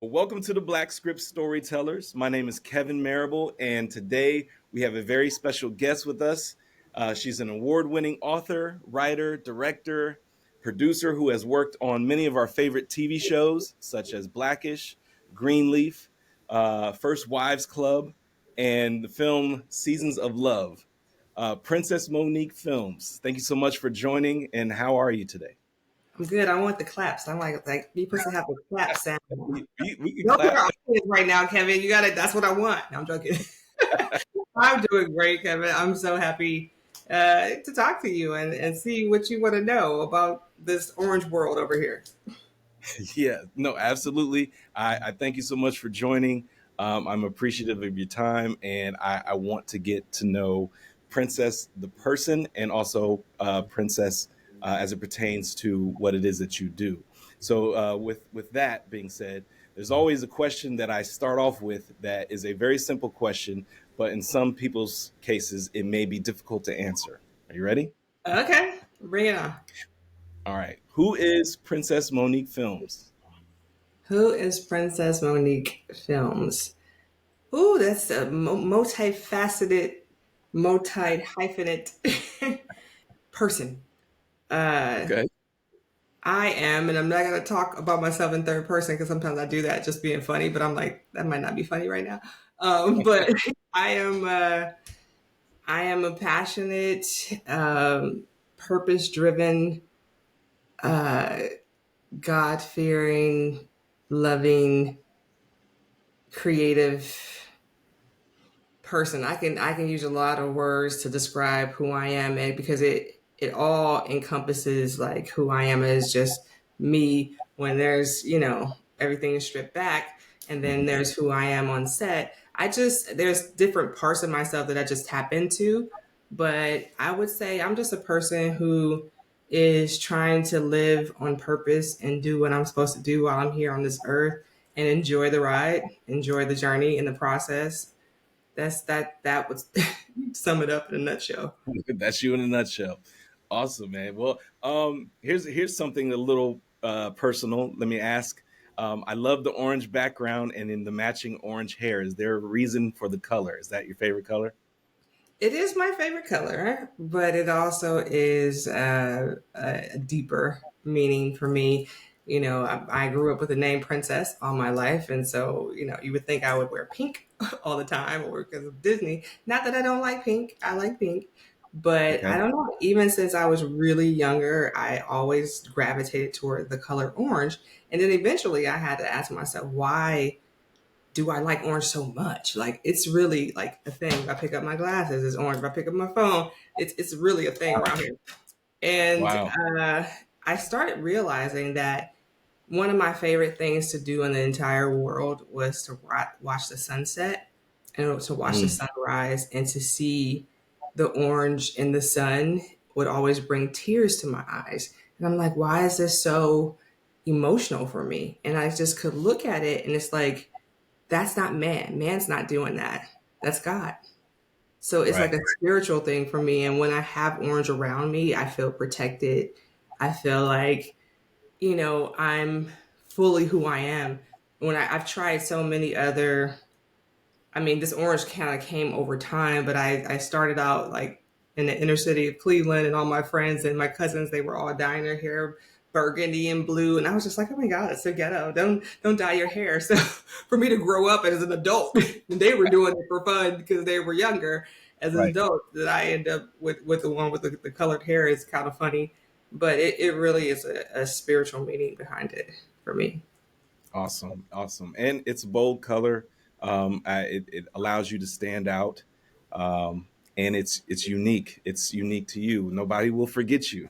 Welcome to the Black Script Storytellers. My name is Kevin Marable, and today we have a very special guest with us. She's an award-winning author, writer, director, producer who has worked on many of our favorite TV shows, such as Black-ish, Greenleaf, First Wives Club, and the film Seasons of Love. Princess Monique Filmz, thank you so much for joining, and how are you today? I'm good. I want the claps. I'm like you supposed to have the clap sound. We can Don't put clap. our audience right now, Kevin. You got it. That's what I want. No, I'm joking. I'm doing great, Kevin. I'm so happy to talk to you and see what you want to know about this orange world over here. Yeah, no, absolutely. I thank you so much for joining. I'm appreciative of your time, and I want to get to know Princess the person and also Princess as it pertains to what it is that you do. So, with that being said, there's always a question that I start off with that is a very simple question, but in some people's cases, it may be difficult to answer. Are you ready? Okay, bring it on. All right. Who is Princess Monique Films? Who is Princess Monique Films? Ooh, that's a multifaceted, multi-hyphenate person. Uh, Okay. I am, and I'm not going to talk about myself in third person because sometimes I do that just being funny, but I'm like, that might not be funny right now. But I am, I am a passionate, purpose driven, uh, God fearing, loving, creative person. I can use a lot of words to describe who I am, and because it all encompasses like who I am as just me when there's, everything is stripped back, and then Mhm. there's who I am on set. There's different parts of myself that I just tap into, but I would say I'm just a person who is trying to live on purpose and do what I'm supposed to do while I'm here on this earth and enjoy the ride, enjoy the journey and the process. That would sum it up in a nutshell. That's you in a nutshell. Awesome, man. Well, here's something a little personal. Let me ask. I love the orange background and in the matching orange hair. Is there a reason for the color? Is that your favorite color? It is my favorite color, but it also is a deeper meaning for me. I grew up with the name Princess all my life, and so you would think I would wear pink all the time, or because of Disney. Not that I don't like pink; I like pink, but Okay. I don't know. Even since I was really younger, I always gravitated toward the color orange, and then eventually I had to ask myself why do I like orange so much? Like it's really like a thing. If I pick up my glasses, it's orange. If I pick up my phone, it's really a thing around here. And Wow. I started realizing that one of my favorite things to do in the entire world was to watch the sunset and to watch the Mm, sunrise and to see the orange in the sun would always bring tears to my eyes. And I'm like, why is this so emotional for me? And I just could look at it and it's like, that's not man. Man's not doing that. That's God. So it's like right. a spiritual thing for me. And when I have orange around me, I feel protected. I feel like, I'm fully who I am. I've tried so many other, I mean, this orange kind of came over time, but I started out like in the inner city of Cleveland, and all my friends and my cousins, they were all dyeing their hair burgundy and blue. And I was just like, oh my God, it's so ghetto. Don't dye your hair. So for me to grow up as an adult, and they were doing it for fun because they were younger as an Right. adult, that I end up with the one with the colored hair is kind of funny. But it really is a spiritual meaning behind it for me. Awesome. Awesome. And it's a bold color. It allows you to stand out. And it's unique. It's unique to you. Nobody will forget you.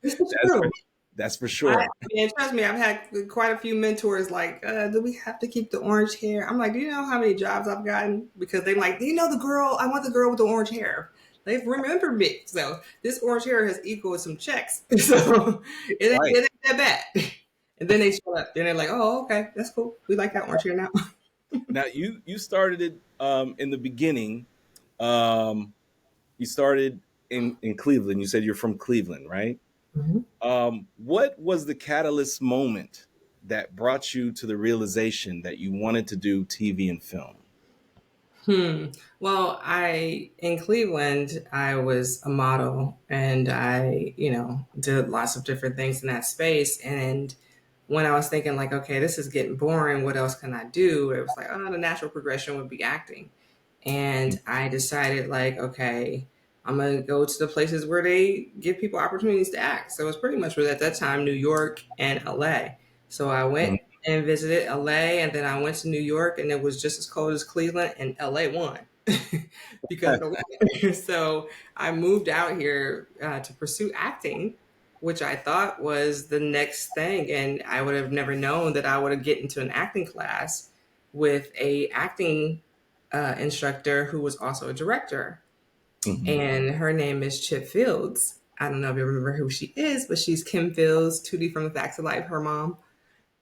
This is That's for, true. that's for I sure. and trust me, I've had quite a few mentors like, do we have to keep the orange hair? I'm like, do you know how many jobs I've gotten? Because they're like, do you know the girl? I want the girl with the orange hair. They remember me. So this orange hair has equaled some checks. So it Right. ain't that bad. And then they show up and they're like, oh, okay, that's cool. We like that orange hair now. Now you started it in the beginning. Um, you started in Cleveland. You said you're from Cleveland, right? Mhm. What was the catalyst moment that brought you to the realization that you wanted to do TV and film? Hmm. Well, in Cleveland, I was a model and I, did lots of different things in that space. And when I was thinking like, okay, this is getting boring, what else can I do? It was like, oh, the natural progression would be acting. And I decided like, okay, I'm going to go to the places where they give people opportunities to act. So it was pretty much at that time, New York and LA. So I went Mhm. and visited LA, and then I went to New York, and it was just as cold as Cleveland, and LA won because of the weather. So I moved out here to pursue acting, which I thought was the next thing, and I would have never known that I would have get into an acting class with a acting instructor who was also a director, Mhm. and her name is Chip Fields. I don't know if you remember who she is, but she's Kim Fields, Tootie from the Facts of Life, her mom.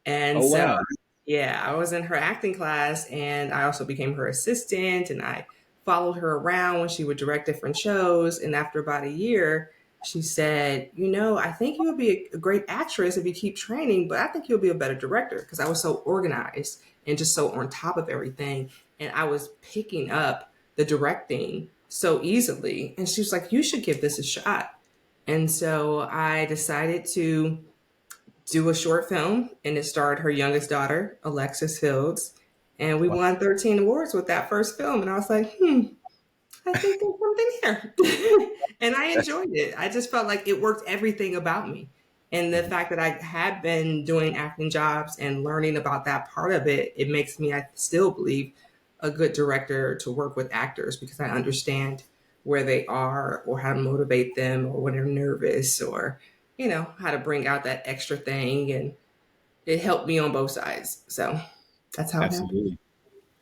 And Oh so, wow. yeah, I was in her acting class and I also became her assistant and I followed her around when she would direct different shows. And after about a year, she said, I think you'll be a great actress if you keep training, but I think you'll be a better director because I was so organized and just so on top of everything. And I was picking up the directing so easily. And she was like, you should give this a shot. And so I decided to do a short film, and it starred her youngest daughter, Alexis Fields. And we Wow. won 13 awards with that first film. And I was like, I think there's something here. And I enjoyed it. I just felt like it worked everything about me. And the Mhm. fact that I had been doing acting jobs and learning about that part of it, it makes me, I still believe, a good director to work with actors because I understand where they are or how to motivate them or when they're nervous or, how to bring out that extra thing. And it helped me on both sides. So that's how it happened. Absolutely.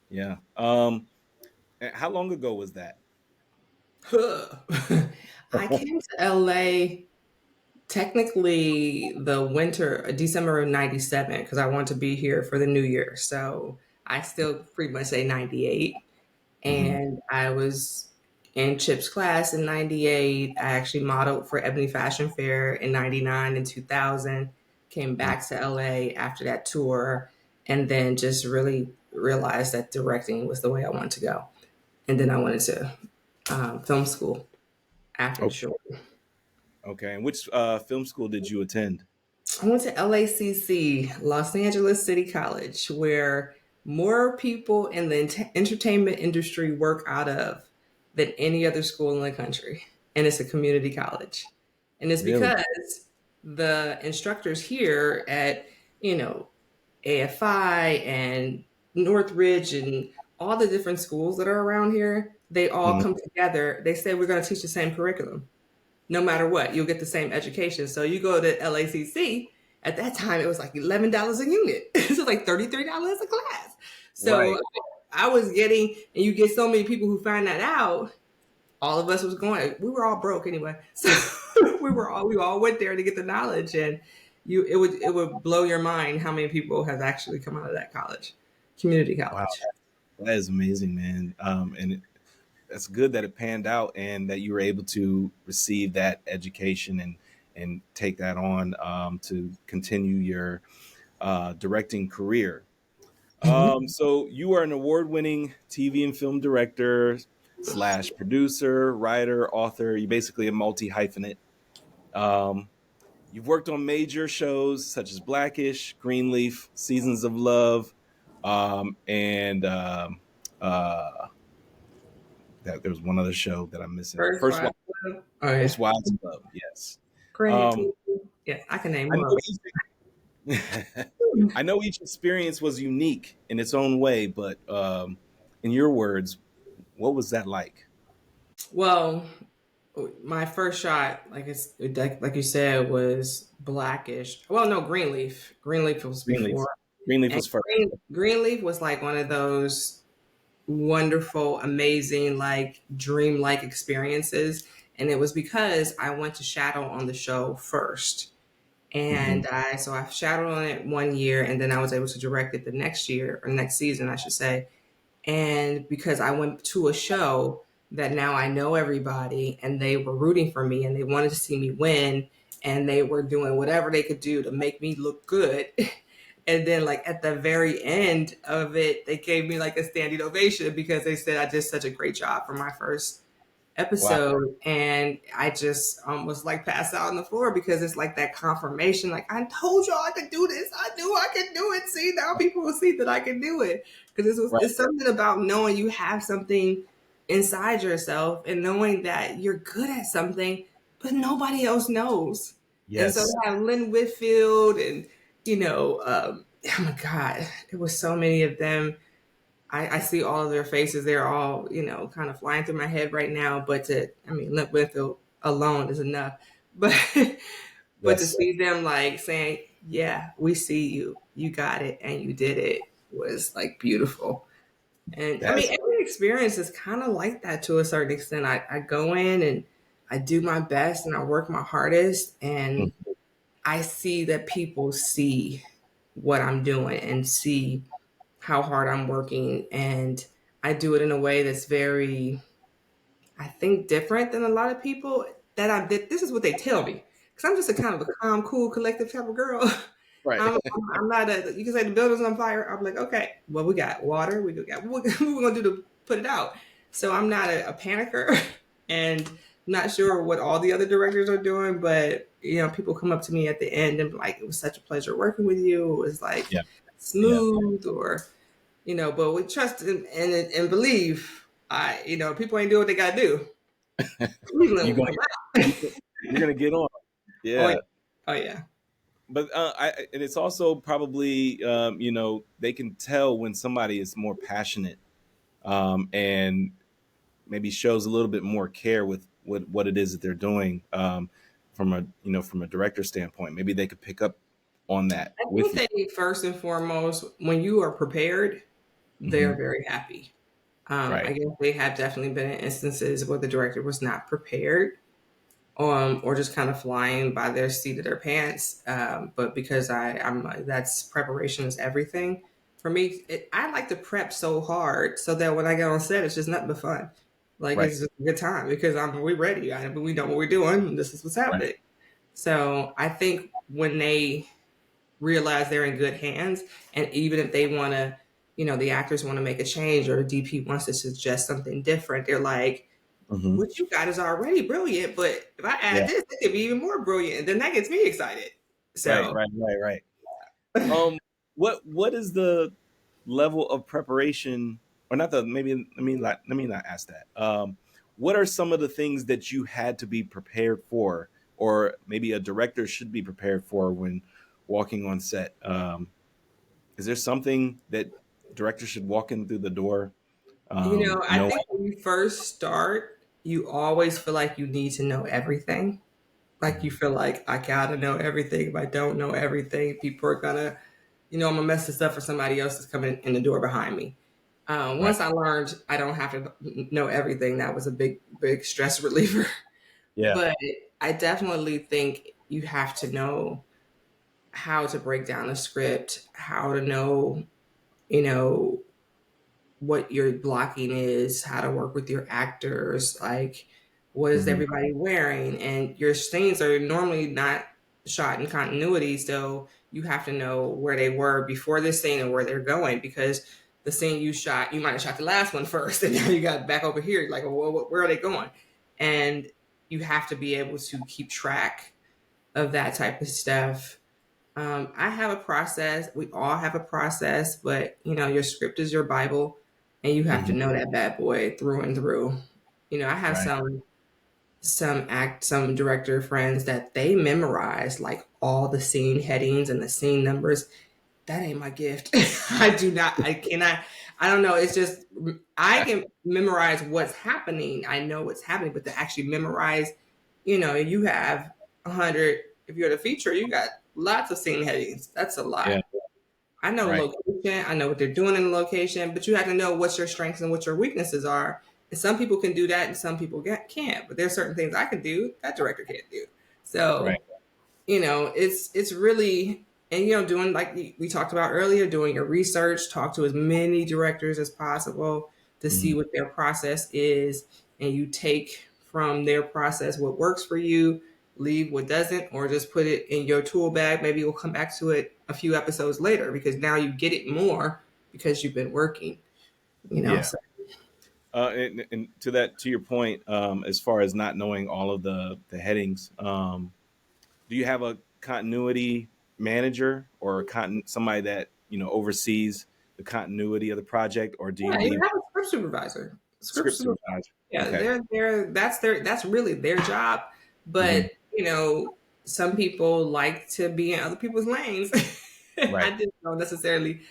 Yeah. And how long ago was that? I came to LA technically the winter, December of 97, because I wanted to be here for the new year. So I still pretty much say 98. Mhm. And I was in Chip's class in 98. I actually modeled for Ebony Fashion Fair in 99 and 2000. Came Mhm. back to LA after that tour and then just really realized that directing was the way I wanted to go. And then I went into film school after the Okay. show. Okay. And which film school did you attend? I went to LACC, Los Angeles City College, where more people in the entertainment industry work out of than any other school in the country. And it's a community college. And it's Really? because the instructors here at, you know, AFI and Northridge and all the different schools that are around here, they all Mhm. come together. They say we're going to teach the same curriculum no matter what, you'll get the same education. So you go to LACC, at that time it was like $11 a unit. So like $33 a class. So Right. I was getting, and you get so many people who find that out, all of us was going, we were all broke anyway. So we all went there to get the knowledge and it would blow your mind how many people have actually come out of that college, community Wow. college. That is amazing, man. That's good that it panned out and that you were able to receive that education and take that on to continue your directing career. Mhm. So you are an award-winning TV and film director slash producer, writer, author. You're basically a multi-hyphenate. Um, you've worked on major shows such as Blackish, Greenleaf, Seasons of Love, and uh, that there was one other show that I'm missing. First five. Oh yeah. First Wives Club. Yes. Um, Crazy. Yeah, I can name I more. know I know each experience was unique in its own way, but in your words, what was that like? Well, my first shot, like you said, was Blackish. Well, no, Greenleaf. Greenleaf was Greenleaf. before, Greenleaf and was first. Greenleaf was like one of those wonderful, amazing, like dream-like experiences. And it was because I went to shadow on the show first, Hmm. and I shadowed on it 1 year, and then I was able to direct it the next year or next season, I should say. And because I went to a show that now I know everybody and they were rooting for me and they wanted to see me win and they were doing whatever they could do to make me look good. And then like at the very end of it, they gave me like a standing ovation because they said I did such a great job for my first Wow. episode. And I just was like passed out on the floor because it's like that confirmation, like I told y'all I could do this, I knew I could do it. See, now people will see that I can do it. Because Right. it's something about knowing you have something inside yourself and knowing that you're good at something but nobody else knows. And so Yes. to have Lynn Whitfield and oh my god, there was so many of them. I see all of their faces. They're all, kind of flying through my head right now. Limp Winfield alone is enough. But but to Yes. see them like saying, "Yeah, we see you. You got it, and you did it," was like beautiful. And I mean, That's every experience is kind of like that to a certain extent. I go in and I do my best and I work my hardest, and mm, I see that people see what I'm doing and see how hard I'm working. And I do it in a way that's very, I think, different than a lot of people that this is what they tell me. Because I'm just a kind of a calm, cool, collective type of girl. right. I'm not you can say the building's on fire. I'm like, okay, well, we got water. We got, what we're going to do to put it out. So I'm not a panicker and not sure what all the other directors are doing, but, people come up to me at the end and be like, it was such a pleasure working with you. It was like Yeah. Yeah. smooth or, but we trust and believe. People ain't doing what they got to do. You're Cleveland, gonna you, you're gonna get on. oh, yeah. Yeah. Oh, yeah. But and it's also probably they can tell when somebody is more passionate, and maybe shows a little bit more care with what it is that they're doing, from a director standpoint. Maybe they could pick up on that I with think they first and foremost, when you are prepared, you. they're very happy. I Right. guess they have definitely been in instances where the director was not prepared, or just kind of flying by their seat of their pants. But because I'm like, that's preparation is everything for me. I like to prep so hard so that when I get on set, it's just nothing but fun. Like Right. it's just a good time because we ready. We know what we're doing. And this is what's Right. happening. So I think when they realize they're in good hands, and even if they want to, the actors want to make a change or the DP wants to suggest something different, they're like, Hmm. what you got is already brilliant, but if I add Yeah. this, it could be even more brilliant. And then that gets me excited. Right. So Right. Right. Right. Um, what is the level of preparation, or not the maybe let me not ask that. What are some of the things that you had to be prepared for, or maybe a director should be prepared for when walking on set? Is there something that directors should walk in through the door, I knowing? think when you first start, you always feel like you need to know everything. Like you Mhm. feel like I gotta know everything. If I don't know everything, people are gonna, I'm gonna mess this up for somebody else that's coming in the door behind me. Right. Once I learned I don't have to know everything, that was a big, big stress reliever. Yeah. But I definitely think you have to know how to break down a script, how to know, you know, what your blocking is, how to work with your actors, like what is Hmm. everybody wearing, and your scenes are normally not shot in continuity, so you have to know where they were before this scene and where they're going because the scene you shot, you might have shot the last one first, and now you got back over here. Like, well, where are they going? And you have to be able to keep track of that type of stuff. I have a process. We all have a process, but your script is your Bible, and you have to Hmm. know that bad boy through and through. I have Right. some director friends that they memorize like all the scene headings and the scene numbers. That ain't my gift. I do not. I cannot. I don't know. It's just I can memorize what's happening. I know what's happening, but to actually memorize, you have 100. If you're the feature, you got lots of scene headings. That's a lot. Yeah. I know Right. location. I know what they're doing in the location, but you have to know what your strengths and what your weaknesses are. And some people can do that, and some people can't. But there's certain things I can do that director can't do. Right. So it's really, and doing like we talked about earlier, doing your research, talk to as many directors as possible to see Hmm. what their process is, and you take from their process what works for you, leave what doesn't, or just put it in your tool bag. Maybe you'll come back to it a few episodes later because now you get it more because you've been working, Yeah. So And to your point, as far as not knowing all of the headings, do you have a continuity manager or somebody that oversees the continuity of the project, or do you yeah, you leave have a script supervisor. Script script supervisor. supervisor? Yeah, Okay. that's really their job. Hmm. But some people like to be in other people's lanes. I Right. didn't know necessarily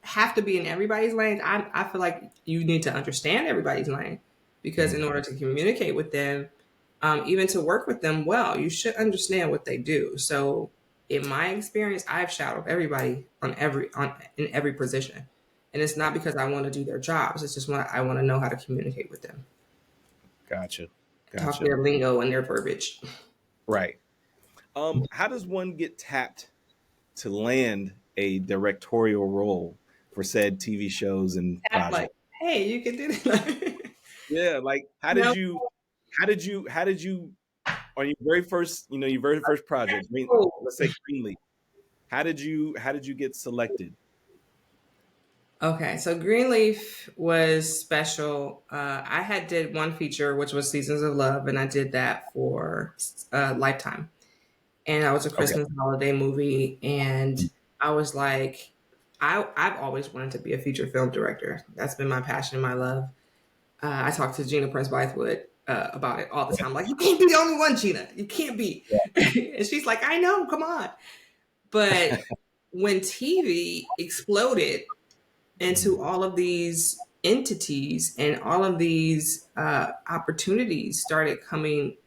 have to be in everybody's lane. I feel like you need to understand everybody's lane because in Hmm. order to communicate with them, even to work with them well, you should understand what they do. So, in my experience, I've shadowed everybody in every position, and it's not because I want to do their jobs. It's just when I want to know how to communicate with them, Gotcha. talk Gotcha. their lingo and their verbiage. Right. How does one get tapped to land a directorial role for said TV shows and Tap like, projects? hey, you can do that. Yeah, like no, how did you on your very first project, let's say Greenleaf, how did you get selected? Okay, so Greenleaf was special. I had did one feature, which was Seasons of Love, and I did that for Lifetime. And that was a Okay. Christmas holiday movie. And I was like, I've always wanted to be a feature film director. That's been my passion and my love. I talk to Gina Prince Bythewood about it all the time. Like, you can't be the only one, Gina. You can't be. And she's like, I know, come on. But when TV exploded into all of these entities and all of these opportunities started coming,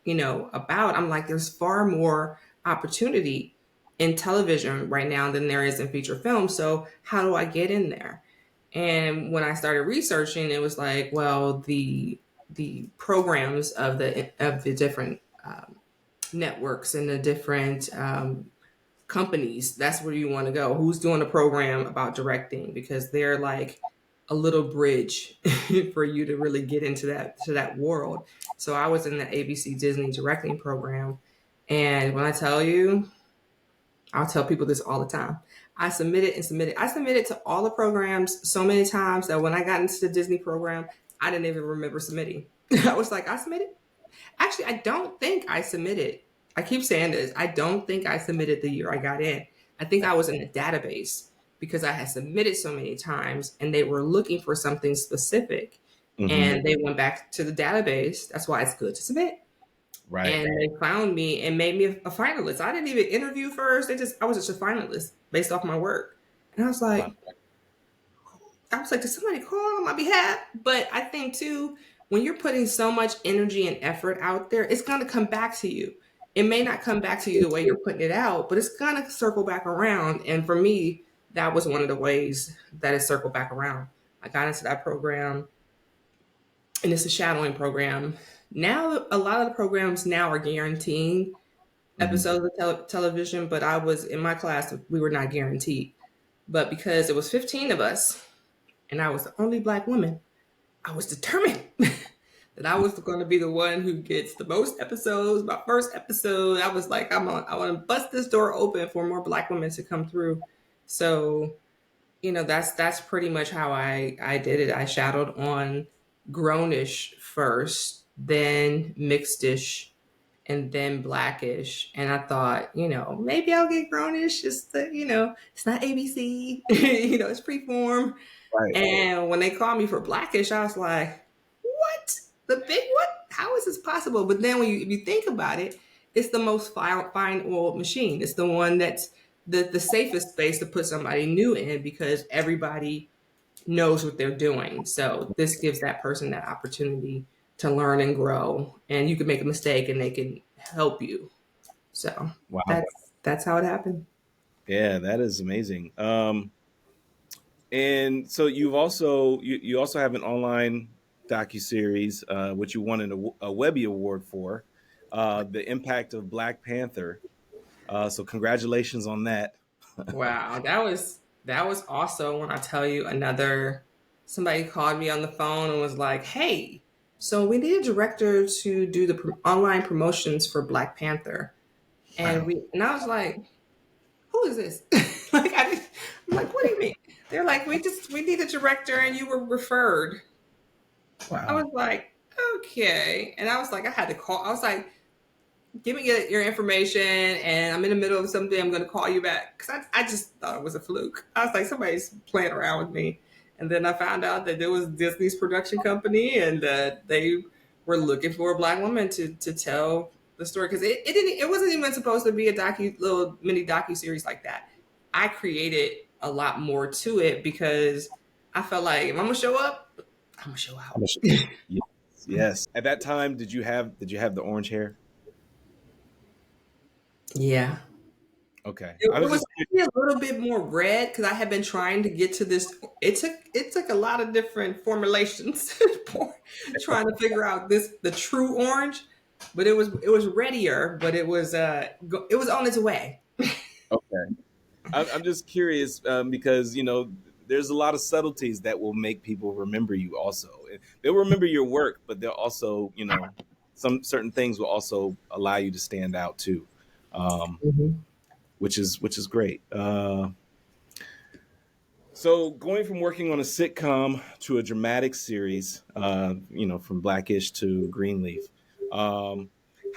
about, I'm like, there's far more opportunity in television right now than there is in feature film. So how do I get in there? And when I started researching, it was like, well, the programs of the different networks and the different companies, that's where you want to go. Who's doing a program about directing? Because they're like a little bridge for you to really get into that world. So I was in the ABC Disney directing program. And when I tell you, I'll tell people this all the time. I submitted and submitted. I submitted to all the programs so many times that when I got into the Disney program, I didn't even remember submitting. I was like, I submitted. Actually, I don't think I submitted. I keep saying this. I don't think I submitted the year I got in. I think I was in a database because I had submitted so many times and they were looking for something specific. Hmm. And they went back to the database. That's why it's good to submit. Right. And they found me and made me a finalist. I didn't even interview first. I was just a finalist based off my work. And Wow. I was like, did somebody call on my behalf? But I think too, when you're putting so much energy and effort out there, it's going to come back to you. It may not come back to you the way you're putting it out, but it's going to circle back around. And for me, that was one of the ways that it circled back around. I got into that program, and it's a shadowing program. Now, a lot of the programs now are guaranteeing Hmm. episodes of television, but I was in my class, we were not guaranteed. But because it was 15 of us, and I was the only Black woman, I was determined that I was going to be the one who gets the most episodes. My first episode, I was like, I want to bust this door open for more Black women to come through. So, that's pretty much how I did it. I shadowed on Grownish first, then Mixedish, and then Blackish. And I thought, maybe I'll get Grownish. Just it's not ABC. It's freeform. Right. And when they called me for Blackish, I was like, what? The big what? How is this possible? But then if you think about it, it's the most fine oiled machine. It's the one that's the safest space to put somebody new in because everybody knows what they're doing. So this gives that person that opportunity to learn and grow. And you can make a mistake and they can help you. So Wow. that's how it happened. Yeah, that is amazing. And so you also have an online docuseries, which you won a Webby Award for, the impact of Black Panther. So congratulations on that. Wow, that was also when I tell you another somebody called me on the phone and was like, "Hey, So we need a director to do the online promotions for Black Panther, Wow. and I was like, who is this? like I'm like, what do you mean? They're like, we need a director, and you were referred. I Wow. was like, okay, and I was like, I had to call. I was like, give me your information, and I'm in the middle of something. I'm going to call you back because I just thought it was a fluke. I was like, somebody's playing around with me, and then I found out that there was Disney's production company, and that they were looking for a Black woman to tell the story because it wasn't even supposed to be a little mini docu series like that. I created a lot more to it because I felt like if I'm gonna show up, I'm gonna show out. Yes. Yes. At that time, did you have the orange hair? Yeah. Okay. I It was was just actually a little bit more red because I had been trying to get to this. It took a lot of different formulations for trying to figure out the true orange, but it was readier, but it was on its way. okay. I'm just curious because there's a lot of subtleties that will make people remember you. Also, they'll remember your work, but they'll also some certain things will also allow you to stand out too, um, Mhm. which is great. So going from working on a sitcom to a dramatic series, from Blackish to Greenleaf, how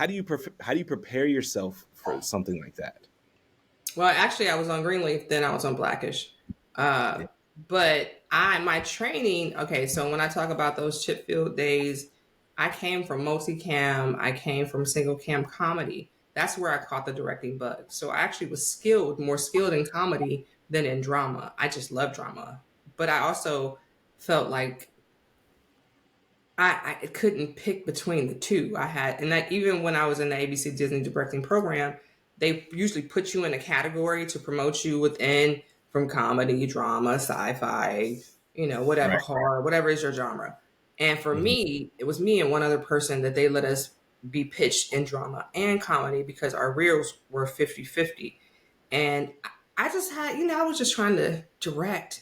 do you prepare yourself for something like that? Well, actually, I was on Greenleaf, then I was on Blackish. Yeah. Uh, but my training, okay, so when I talk about those chip field days, I came from multicam, I came from single cam comedy. That's where I caught the directing bug. So I actually was more skilled in comedy than in drama. I just love drama. But I also felt like I couldn't pick between the two. And that even when I was in the ABC Disney directing program, they usually put you in a category to promote you within from comedy, drama, sci-fi, whatever, Right. horror, whatever is your genre. And for Hmm. me, it was me and one other person that they let us be pitched in drama and comedy because our reels were 50-50. And I just had, I was just trying to direct.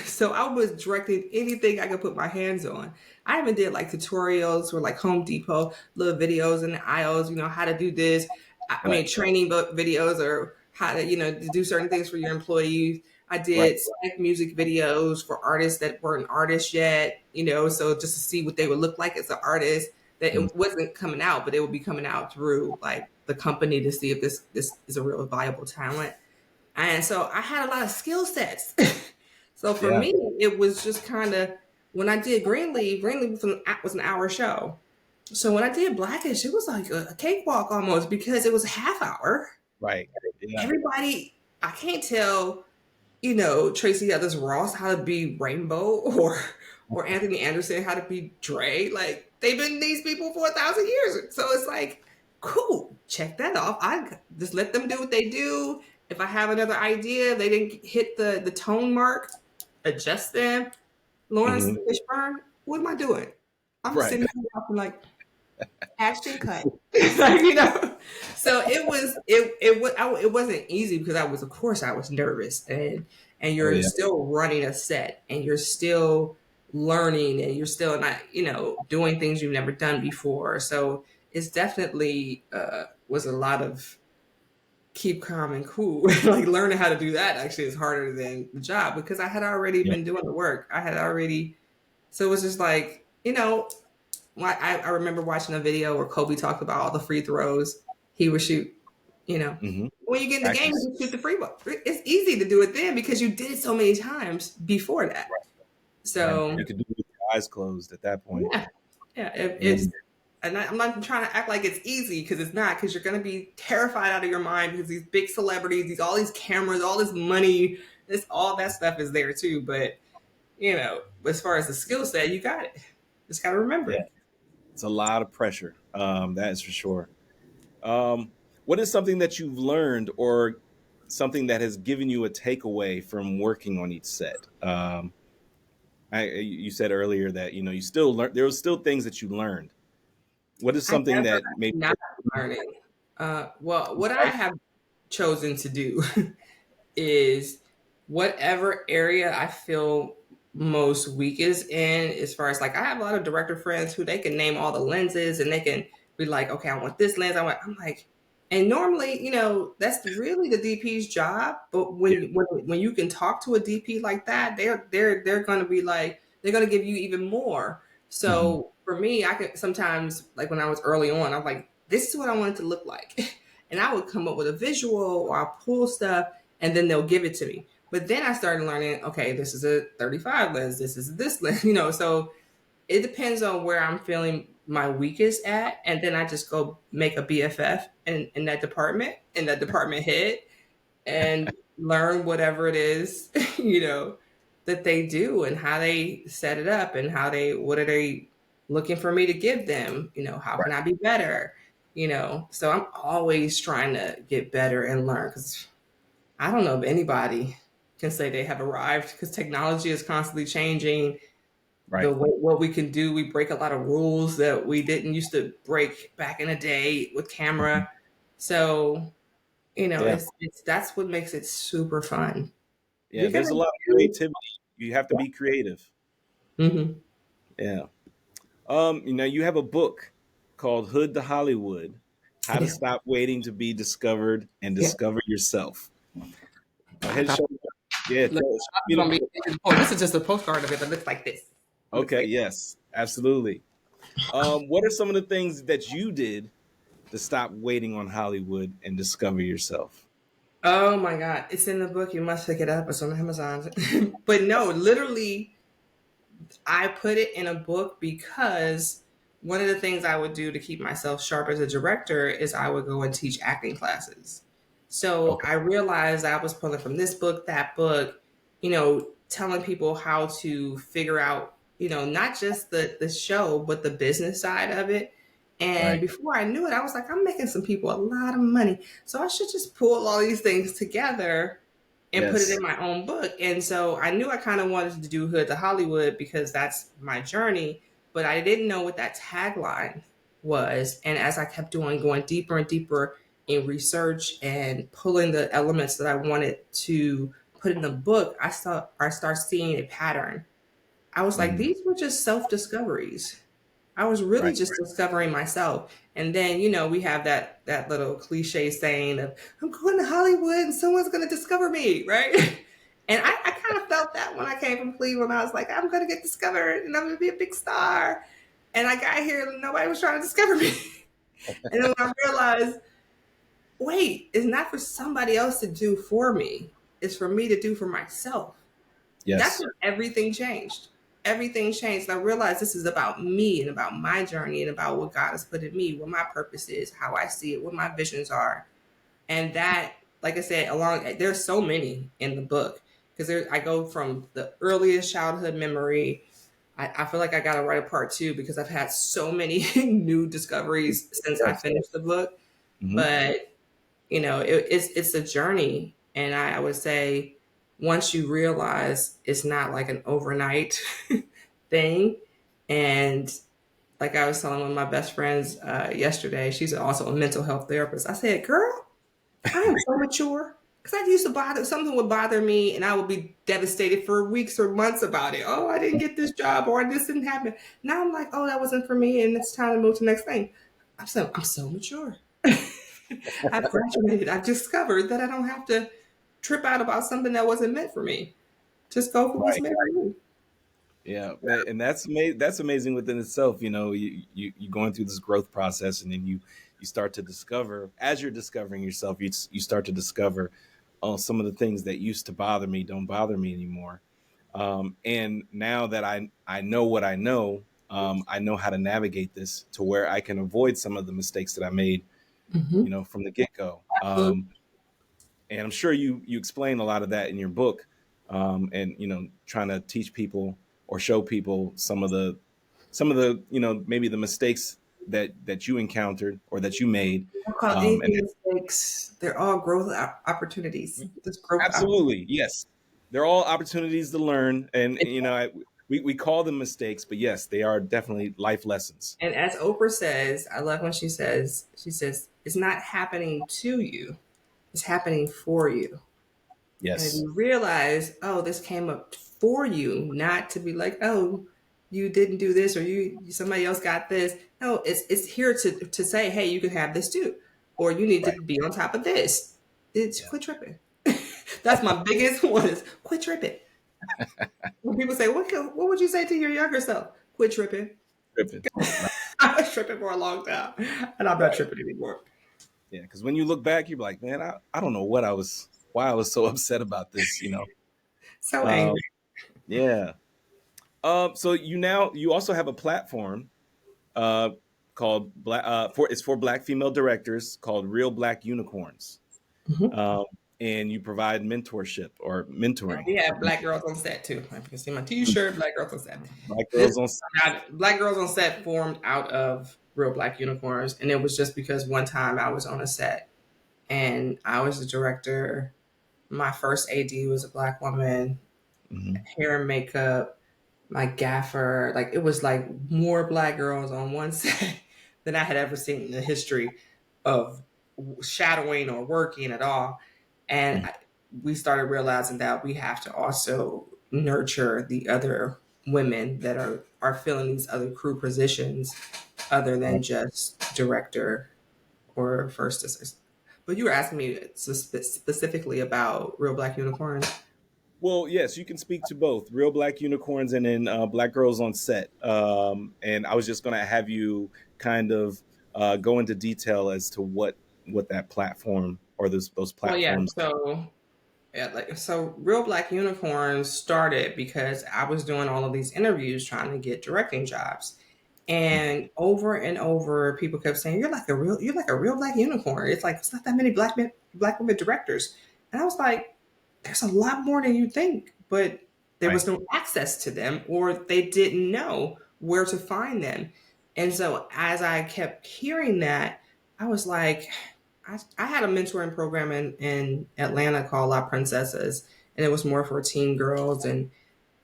So I was directing anything I could put my hands on. I even did like tutorials for like Home Depot, little videos in the aisles, how to do this. I Right. mean, training book videos or how to, to do certain things for your employees. I Right. did spec music videos for artists that weren't artists yet, so just to see what they would look like as an artist. That Mhm. it wasn't coming out, but it would be coming out through like the company to see if this is a real viable talent. And so I had a lot of skill sets. So for Yeah. me, it was just kind of when I did Greenleaf was an hour show. So when I did Blackish, it was like a cakewalk almost because it was a half hour. Right. Yeah. Everybody, I can't tell, Tracy Ellis Ross how to be Rainbow or Anthony Anderson how to be Dre. Like they've been these people for 1,000 years. So it's like, cool, check that off. I just let them do what they do. If I have another idea, they didn't hit the tone mark, adjust them. Lawrence Hmm. Fishburne, what am I doing? I'm Right. sitting here talking like action cut. Like, so it wasn't easy because of course I was nervous and Oh you're yeah. still running a set and you're still learning and you're still not doing things you've never done before. So it's definitely was a lot of keep calm and cool. Like learning how to do that actually is harder than the job because I had already Yeah. been doing the work. I had already, so it was just like, I remember watching a video where Kobe talked about all the free throws he would shoot. Hmm. When you get in the game, Practice. you shoot the free ball. It's easy to do it then because you did it so many times before that. Right. So You could do it with your eyes closed at that point. yeah, yeah, Yeah. and I'm not trying to act like it's easy because it's not. Because you're going to be terrified out of your mind because these big celebrities, all these cameras, all this money, all that stuff is there too. But as far as the skill set, you got it. Just got to remember Yeah. it. It's a lot of pressure. That is for sure. Um, what is something that you've learned or something that has given you a takeaway from working on each set? You said earlier that you still learn. There were still things that you learned. What is I something never that maybe? not learning. Well, what I have chosen to do is whatever area I feel most weakest in, as far as like I have a lot of director friends who they can name all the lenses and they can be like, okay, I want this lens. I'm like, and normally, that's really the DP's job. But Yeah. when you can talk to a DP like that, they're gonna be like, they're gonna give you even more. Hmm. So for me, I could sometimes, like when I was early on, I'm like, this is what I want it to look like. And I would come up with a visual or I'll pull stuff and then they'll give it to me. But then I started learning, okay, this is a 35 lens, this is this lens, so it depends on where I'm feeling my weakest at. And then I just go make a BFF in that department head, and learn whatever it is, that they do and how they set it up and what are they looking for me to give them, how can I be better, so I'm always trying to get better and learn because I don't know if anybody can say they have arrived because technology is constantly changing. The Right. way what we can do, we break a lot of rules that we didn't used to break back in the day with Mhm. camera. So, Yeah. it's that's what makes it super fun. Yeah. We're gonna There's a lot of do. creativity. You have to be creative. Mhm. Yeah. You have a book called Hood to Hollywood: I How to do. Stop Waiting to Be Discovered and Yeah. Discover Yourself. Go ahead and Look, show me. Yeah, show me the book. this is just a postcard of it that looks like this. It looks Okay, like. yes, absolutely. What are some of the things that you did to stop waiting on Hollywood and discover yourself? Oh my God. It's in the book. You must pick it up. It's on Amazon. But no, literally, I put it in a book because one of the things I would do to keep myself sharp as a director is I would go and teach acting classes. So Okay. I realized I was pulling from this book, that book, telling people how to figure out, not just the show, but the business side of it. And Right. before I knew it, I was like, I'm making some people a lot of money. So I should just pull all these things together and put it Yes. in my own book. And so I knew I kind of wanted to do Hood to Hollywood because that's my journey, but I didn't know what that tagline was. And as I kept going deeper and deeper in research and pulling the elements that I wanted to put in the book, I start seeing a pattern. I was like, Mhm. these were just self discoveries. I was really Right. just discovering myself. And then, we have that little cliche saying of I'm going to Hollywood and someone's gonna discover me, right? And I kind of felt that when I came from Cleveland. I was like, I'm gonna get discovered and I'm gonna be a big star. And I got here and nobody was trying to discover me. And then when I realized, wait, it's not for somebody else to do for me. It's for me to do for myself. That's Yes. when everything changed. Everything changed. And I realized this is about me and about my journey and about what God has put in me, what my purpose is, how I see it, what my visions are. And that, like I said, there's so many in the book because I go from the earliest childhood memory. I feel like I got to write a part two because I've had so many new discoveries since I Yes. finished the book. Hmm. But it's a journey, and I would say once you realize it's not like an overnight thing, and like I was telling one of my best friends yesterday, she's also a mental health therapist. I said, "Girl, I am so mature." Because I used to bother something would bother me, and I would be devastated for weeks or months about it. Oh, I didn't get this job, or this didn't happen. Now I'm like, oh, that wasn't for me, and it's time to move to the next thing. I'm so mature. I've graduated. I've discovered that I don't have to trip out about something that wasn't meant for me. Just go for what's Right. meant for you. Yeah, and that's amazing within itself. You going through this growth process, and then you start to discover as you're discovering yourself. You start to discover, oh, some of the things that used to bother me don't bother me anymore. And now that I know what I know how to navigate this to where I can avoid some of the mistakes that I made, Mm-hmm. from the get go. Absolutely. And I'm sure you explain a lot of that in your book, and trying to teach people or show people some of the maybe the mistakes that you encountered or that you made, Don't call and anything mistakes. They're all growth opportunities. Just growth opportunities. absolutely, yes, they're all opportunities to learn, and we call them mistakes, but yes, they are definitely life lessons. And as Oprah says, I love when she says, it's not happening to you, it's happening for you. And if Yes. you realize, oh, this came up for you, not to be like, oh, you didn't do this or you somebody else got this. No, it's here to say, hey, you can have this too, or you need to Right. be on top of this. It's Yeah. quit tripping. That's my biggest one is quit tripping. When people say, what would you say to your younger self? Quit tripping. Tripping. Right. I was tripping for a long time, and I'm not Right. tripping anymore. Yeah. Because when you look back, you're like, man, I don't know why I was so upset about this. So Um, angry. yeah. So you also have a platform uh, called it's for Black female directors called Real Black Unicorns, Mhm. um, and you provide mentorship or mentoring. We have black girls on set too. If you can see my T-shirt, black girls on set. Black This girls on. black girls on set formed out of Real Black Unicorns, and it was just because one time I was on a set and I was the director. My first AD was a black woman, Mhm. hair and makeup. My gaffer, like it was like more black girls on one set than I had ever seen in the history of shadowing or working at all. And Mhm. we started realizing that we have to also nurture the other women that are filling these other crew positions other Right. than just director or first assistant. But you were asking me specifically about Real Black Unicorns. Well, yes, you can speak to both Real Black Unicorns and then Black Girls on Set. And I was just going to have you kind of go into detail as to what that platform or those Well, yeah. platforms. So Real Black Unicorns started because I was doing all of these interviews trying to get directing jobs. And over, people kept saying, you're like a real black unicorn. It's like, it's not that many black women directors. And I was like, there's a lot more than you think, but there Right. was no access to them or they didn't know where to find them. And so as I kept hearing that, I was like, I had a mentoring program in Atlanta called La Princesas, and it was more for teen girls. And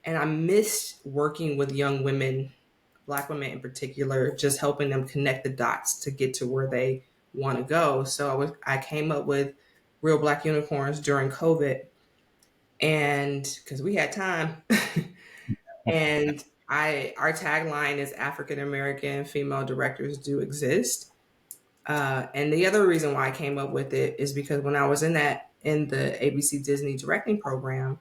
I missed working with young women, black women in particular, just helping them connect the dots to get to where they want to go. So I came up with Real Black Unicorns during COVID, and because we had time, and our tagline is African American female directors do exist. And the other reason why I came up with it is because when I was in the ABC Disney directing program,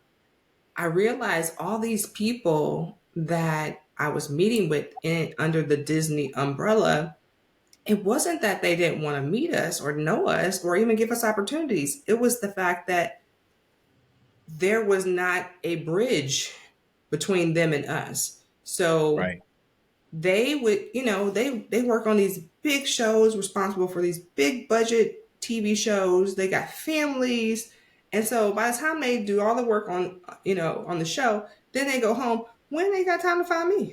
I realized all these people that I was meeting with under the Disney umbrella, it wasn't that they didn't want to meet us or know us or even give us opportunities. It was the fact that there was not a bridge between them and us. So Right. they would, they work on these big shows, responsible for these big budget TV shows. They got families. And so by the time they do all the work on the show, then they go home when they got time to find me.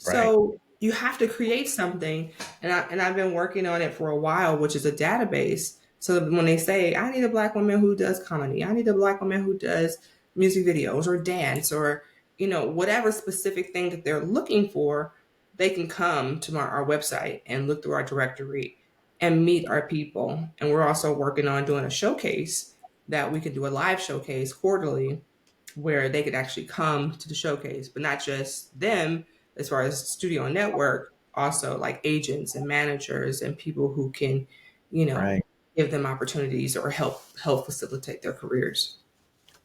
Right. So you have to create something, and I've been working on it for a while, which is a database. So that when they say, I need a black woman who does comedy, I need a black woman who does music videos or dance or whatever specific thing that they're looking for, they can come to our website and look through our directory and meet our people. And we're also working on doing a showcase that we could do a live showcase quarterly where they could actually come to the showcase, but not just them as far as studio and network, also like agents and managers and people who can, you Right. know, give them opportunities or help facilitate their careers.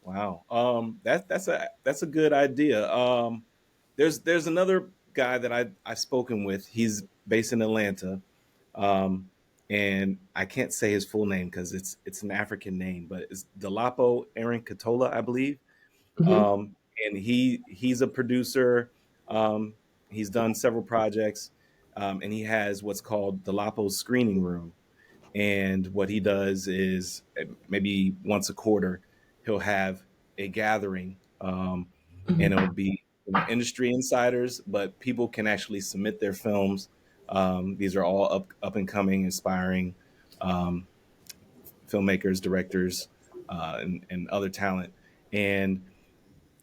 Wow. That's a good idea. There's another guy that I've spoken with. He's based in Atlanta, um, and I can't say his full name because it's an African name, but it's Delapo Aaron Katola, I believe. Hmm. And he's a producer. Um, he's done several projects, and he has what's called Delapo's Screening Room. And what he does is maybe once a quarter, he'll have a gathering, and it'll Hmm. be industry insiders, but people can actually submit their films. These are all up and coming, inspiring um, filmmakers, directors, and other talent. And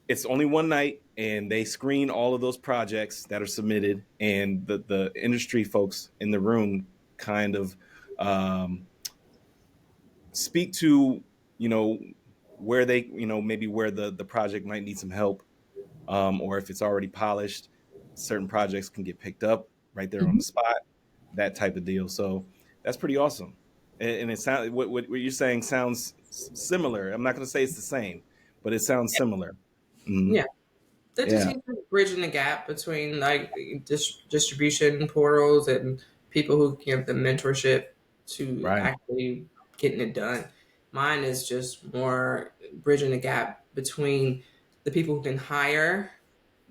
it's only one night, and they screen all of those projects that are submitted, and the industry folks in the room kind of um, speak to you know where they, maybe where the project might need some help, or if it's already polished, certain projects can get picked up right there on Mhm. the spot, that type of deal. So that's pretty awesome. And it sounds, what you're saying sounds similar. I'm not going to say it's the same, but it sounds similar. Hmm. Yeah. They're just Yeah. bridging the gap between like distribution portals and people who give the mentorship to Right. actually getting it done. Mine is just more bridging the gap between the people who can hire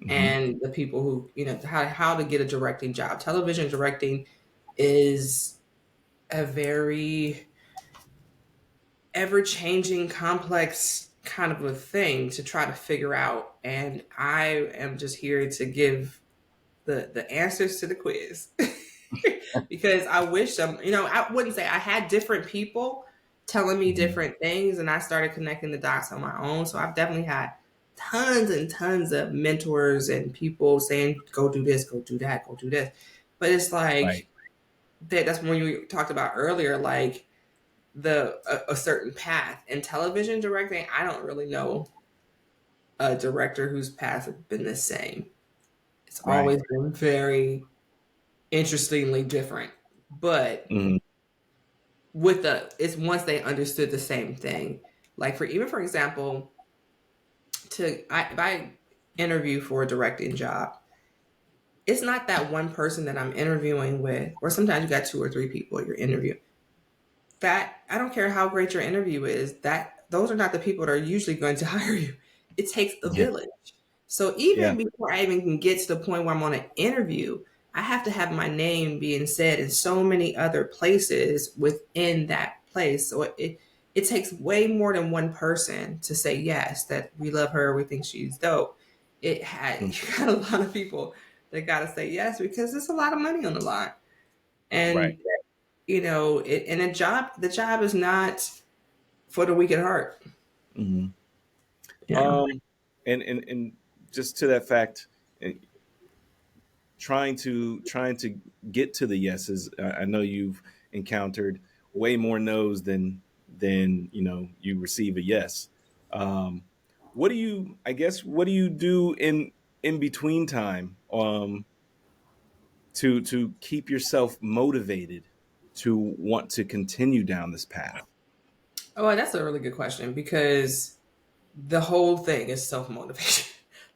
Hmm. and the people who, how to get a directing job. Television directing is a very ever changing, complex kind of a thing to try to figure out. And I am just here to give the answers to the quiz because I wish I wouldn't say I had different people telling me Hmm. different things, and I started connecting the dots on my own. So I've definitely had tons and tons of mentors and people saying, "Go do this, go do that, go do this." But it's Right. like that's when you talked about earlier, like a certain path in television directing. I don't really know a director whose path has been the same. It's Right. always been very interestingly different. But Hmm. with it's once they understood the same thing. Like for example, if I interview for a directing job, it's not that one person that I'm interviewing with, or sometimes you got two or three people you're interviewing. That I don't care how great your interview is, that those are not the people that are usually going to hire you. It takes a Yeah. village. So Yeah. even before I even can get to the point where I'm on an interview, I have to have my name being said in so many other places within that place. So it takes way more than one person to say yes, that we love her, we think she's dope. It had Mm. you got a lot of people that got to say yes because there's a lot of money on the line. Right. And and the job is not for the weak at heart. Hmm. Yeah. Um, and just to that fact, eh, trying to get to the yeses. I know you've encountered way more no's than you receive a yes. Um, what do you? I guess what do you do in between time to keep yourself motivated to want to continue down this path? Oh, well, that's a really good question because the whole thing is self motivation.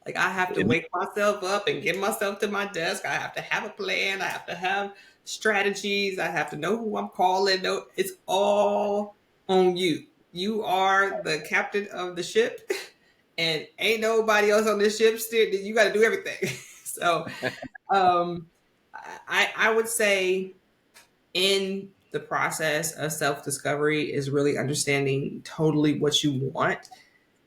Like I have to And wake myself up and get myself to my desk. I have to have a plan. I have to have strategies. I have to know who I'm calling. No, it's all on you. You are the captain of the ship, and ain't nobody else on this ship steer. You got to do everything. So, um, I would say in the process of self discovery is really understanding totally what you want.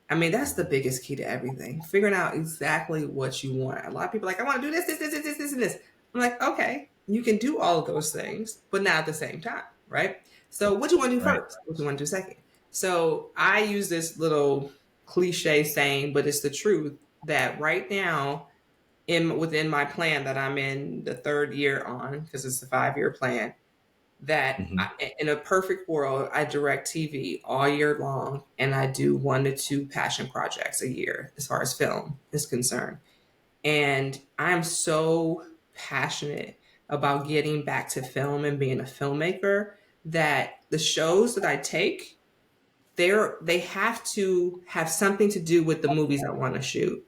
I mean, that's the biggest key to everything. Figuring out exactly what you want. A lot of people are like, I want to do this, and this. I'm like, okay, you can do all of those things, but not at the same time, right? So, what do you want to do right. first? What do you want to do second? So, I use this little cliche saying, but it's the truth that right now, within my plan that I'm in the third year on, because it's a 5-year plan, that Hmm. in a perfect world, I direct TV all year long and I do 1 to 2 passion projects a year as far as film is concerned. And I'm so passionate about getting back to film and being a filmmaker that the shows that I take, they have to have something to do with the movies I want to shoot.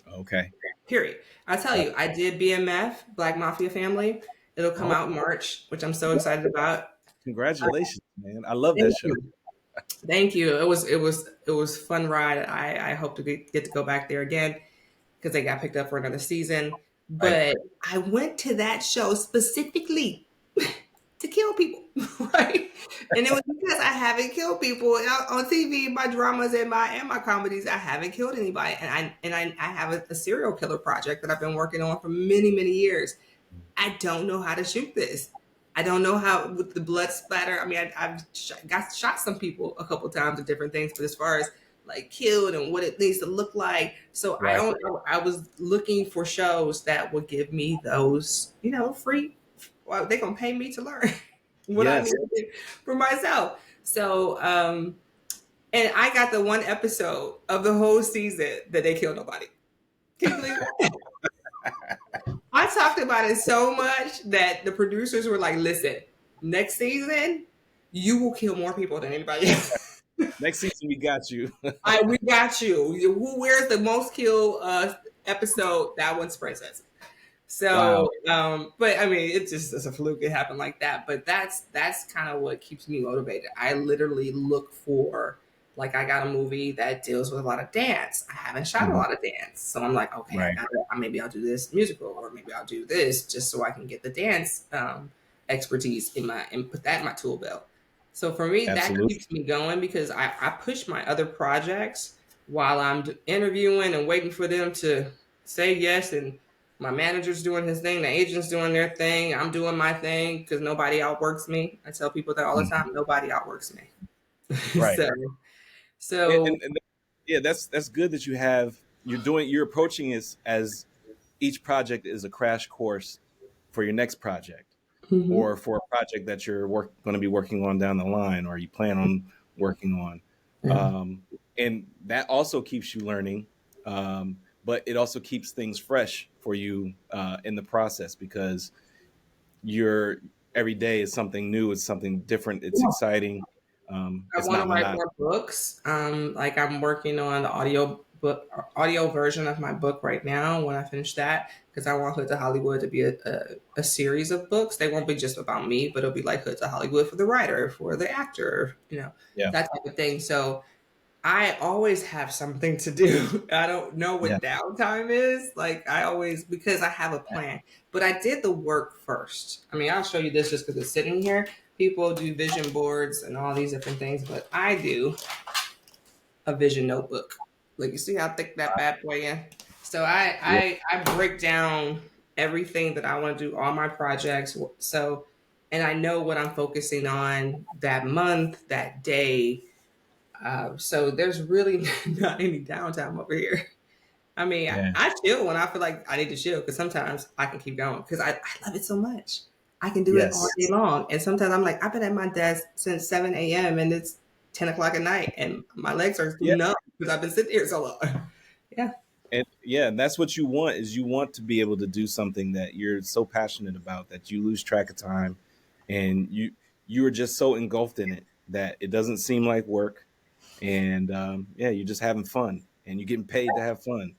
Okay. Period. I tell you, I did BMF, Black Mafia Family. It'll come Oh, out in March, which I'm so excited about. congratulations, man! I love that Thank show. you. Thank you. It was fun ride. I hope to get to go back there again because they got picked up for another season. Right. But I went to that show specifically to kill people, right? And it was because I haven't killed people on TV. My dramas and my comedies, I haven't killed anybody, and I have a serial killer project that I've been working on for many years. I don't know how to shoot this. I don't know how with the blood splatter. I mean, I've got shot some people a couple times at different things, but as far as like killed and what it needs to look like, so I Right. don't. I was looking for shows that would give me those, free. Well, they're gonna pay me to learn what I need Yes. to do for myself. So And I got the one episode of the whole season that they killed nobody. Can you believe that? I talked about it so much that the producers were like, listen, next season, you will kill more people than anybody else. Next season, we got you. We got you. Who wears the most kill episode? That one's Princess. Wow. So, but I mean, it's a fluke. It happened like that. But that's kind of what keeps me motivated. I literally look for, like, I got a movie that deals with a lot of dance. I haven't shot a Mhm. lot of dance, so I'm like, okay, Right. maybe I'll do this musical, or maybe I'll do this just so I can get the dance expertise and put that in my tool belt. So for me, that Absolutely. keeps me going because I push my other projects while I'm interviewing and waiting for them to say yes, and my manager's doing his thing, the agent's doing their thing, I'm doing my thing because nobody outworks me. I tell people that all the Mhm. time, nobody outworks me. Right. so, And, so and, and yeah, that's good that you're approaching it as each project is a crash course for your next project, mhm. or for a project that you're going to be working on down the line, or you plan on working on. Yeah. And that also keeps you learning, but it also keeps things fresh for you in the process, because you're every day is something new, it's something different, it's exciting, I it's want not to write monotonous. more books. Like I'm working on the audio version of my book right now. When I finish that, because I want Hood to Hollywood to be a series of books. They won't be just about me, but it'll be like Hood to Hollywood for the writer, for the actor, Yeah, that type of thing. So I always have something to do. I don't know yeah, what downtime is. Like I always, because I have a plan. But I did the work first. I mean, I'll show you this just because it's sitting here. People do vision boards and all these different things, but I do a vision notebook. Like you see how thick that bad boy is. So I yeah, I I break down everything that I want to do, all my projects. So, and I know what I'm focusing on that month, that day, so there's really not any downtime over here. I mean, yeah. I chill when I feel like I need to chill because sometimes I can keep going because I love it so much. I can do it all Yes. day long. And sometimes I'm like, I've been at my desk since 7 a.m. and it's 10 o'clock at night and my legs are Yeah. numb because I've been sitting here so long. Yeah. And yeah, and that's what you want, is you want to be able to do something that you're so passionate about that you lose track of time, and you are just so engulfed in it that it doesn't seem like work. And yeah, you're just having fun, and you're getting paid to have fun.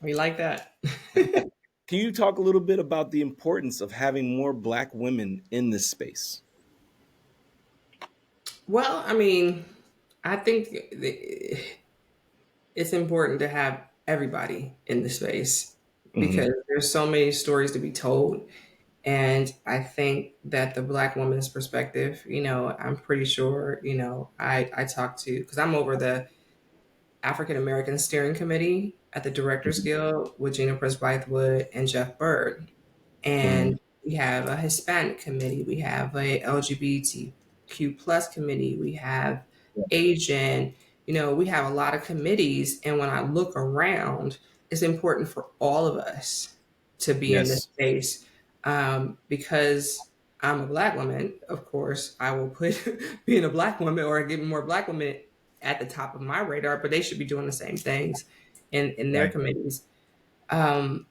We like that. Can you talk a little bit about the importance of having more Black women in this space? Well, I mean, I think it's important to have everybody in the space Hmm. because there's so many stories to be told. And I think that the Black woman's perspective, I'm pretty sure, I talked to, because I'm over the African American Steering Committee at the Directors Guild with Gina Prince Bythewood and Jeff Bird. Hmm. And we have a Hispanic committee, we have a LGBTQ plus committee, we have Asian, we have a lot of committees. And when I look around, it's important for all of us to be in this Yes. space, because I'm a Black woman. Of course, I will put being a Black woman or giving more Black women at the top of my radar, but they should be doing the same things in their Right. committees. Um,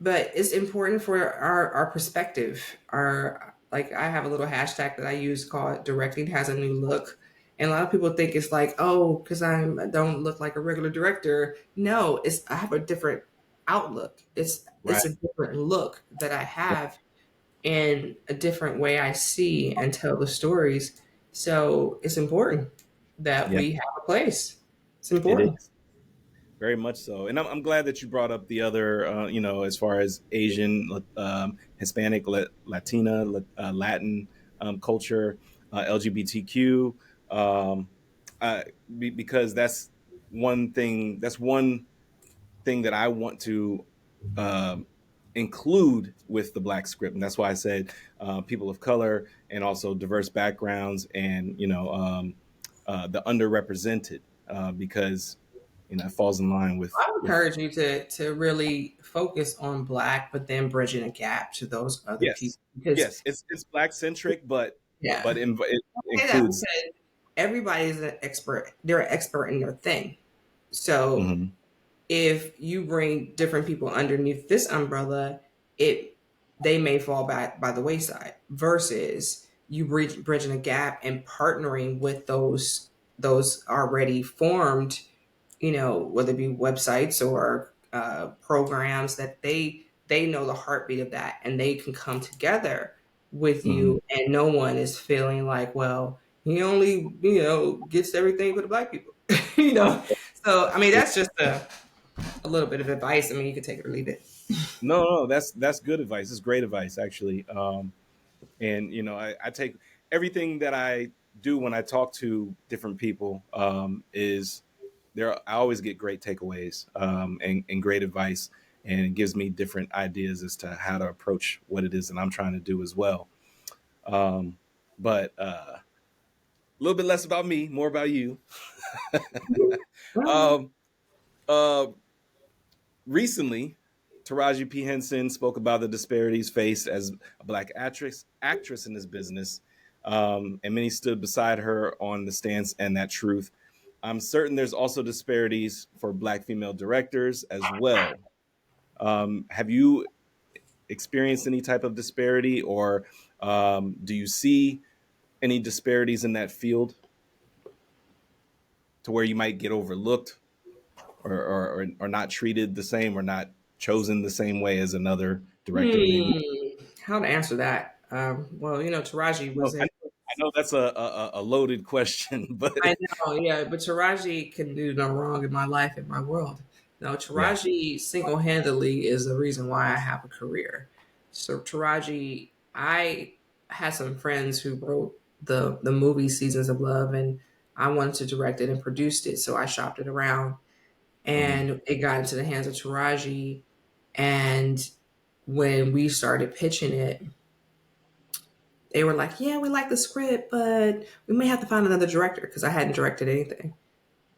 but it's important for our perspective. Our, like, I have a little hashtag that I use called "Directing Has a New Look," and a lot of people think it's like, oh, because I don't look like a regular director. No, it's I have a different outlook. It's Right. a different look that I Yeah. have, and a different way I see and tell the stories. So it's important that Yeah. we have a place. It's It important. is. Very much so, and I'm glad that you brought up the other, as far as Asian, Hispanic, Latina, Latin culture, LGBTQ, um, because that's one thing. That's one thing that I want to um, include with the Black script, and that's why I said people of color and also diverse backgrounds, and the underrepresented, because it falls in line I with encourage you to really focus on Black, but then bridging a gap to those other yes, people because yes, it's Black centric, but yeah, it I say that because includes. everybody's an expert. They're an expert in their thing. So Hmm. if you bring different people underneath this umbrella, it they may fall back by the wayside. Versus you bridging a gap and partnering with those already formed, whether it be websites or programs that they know the heartbeat of that, and they can come together with Hmm. you, and no one is feeling like, well, he only gets everything for the black people, you know. So I mean, that's just a little bit of advice. I mean, you can take it or leave it. No, no, that's good advice. It's great advice, actually. And I take everything that I do when I talk to different people, is there. I always get great takeaways, and great advice, and it gives me different ideas as to how to approach what it is that I'm trying to do as well. Um, but a little bit less about me, more about you. Well, um, uh, Recently, Taraji P. Henson spoke about the disparities faced as a black actress in this business, and many stood beside her on the stance and that truth. I'm certain there's also disparities for black female directors as well. Have you experienced any type of disparity, or do you see any disparities in that field to where you might get overlooked, or not treated the same, or not chosen the same way as another director maybe? how to answer that? Well, Taraji No, was in. I know that's a loaded question, but I know, yeah, but Taraji can do no wrong in my life, in my world. No, yeah. Taraji single handedly is the reason why I have a career. So Taraji, I had some friends who wrote the movie Seasons of Love, and I wanted to direct it and produced it. So I shopped it around, Mhm. and it got into the hands of Taraji. And when we started pitching it, they were like, "Yeah, we like the script, but we may have to find another director," because I hadn't directed anything.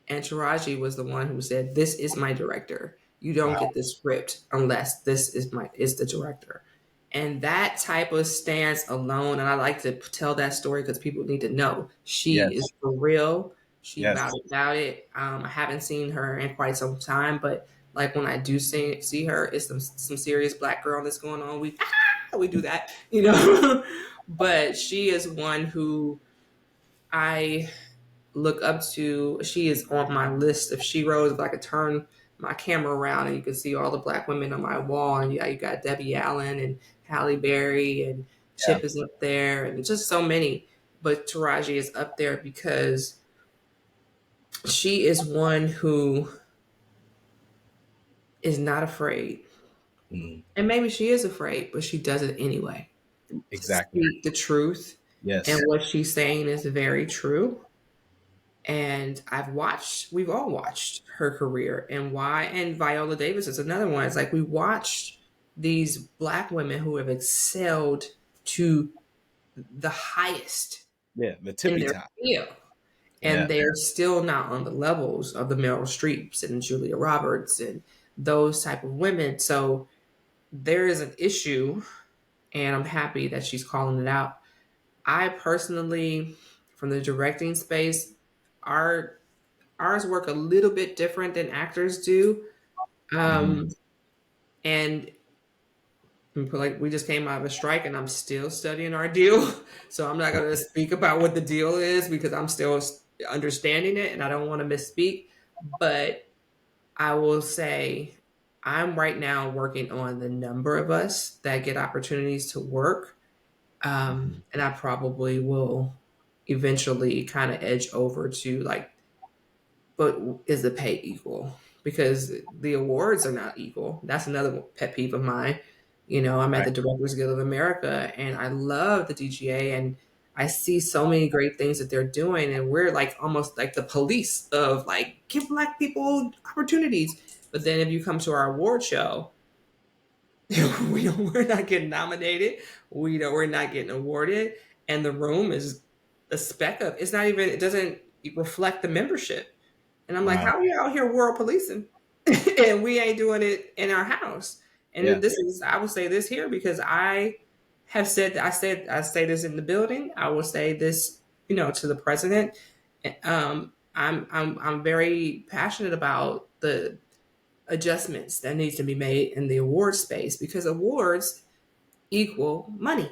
And Taraji was the one who said, "This is my director. You don't Wow. get this script unless this is the director." And that type of stance alone, and I like to tell that story because people need to know she Yes. is for real. She Yes. about it. I haven't seen her in quite some time, but like when I do see her, it's some serious black girl that's going on. We do that, but she is one who I look up to. She is on my list of sheroes. If I could turn my camera around and you can see all the black women on my wall, and yeah, you got Debbie Allen and Halle Berry and Yeah. Chip is up there, and just so many. But Taraji is up there because she is one who is not afraid. Mhm. And maybe she is afraid, but she does it anyway. To Exactly. speak the truth. And Yes. what she's saying is very true. And we've all watched her career, and why. And Viola Davis is another one. It's like we watched these black women who have excelled to the highest Yeah. The in tippy their top. field, Yeah. and they're still not on the levels of the Meryl Streeps and Julia Roberts and those type of women. So there is an issue, and I'm happy that she's calling it out. I personally, from the directing space, our ours work a little bit different than actors do. Hmm. Um, and like we just came out of a strike, and I'm still studying our deal. So I'm not going to speak about what the deal is because I'm still understanding it and I don't want to misspeak. But I will say I'm right now working on the number of us that get opportunities to work. And I probably will eventually kind of edge over to like, but is the pay equal? Because the awards are not equal. That's another pet peeve of mine. I'm at Right. the Directors Guild of America, and I love the DGA, and I see so many great things that they're doing, and we're like almost like the police of like give black people opportunities. But then if you come to our award show, we're not getting nominated. We're not getting awarded, and the room is a speck of. It's not even. It doesn't reflect the membership. And I'm like, Wow. how are you out here world policing? And we ain't doing it in our house. Yeah. And this is, I will say this here because I have said, I say this in the building. I will say this, to the president. I'm very passionate about the adjustments that needs to be made in the award space because awards equal money.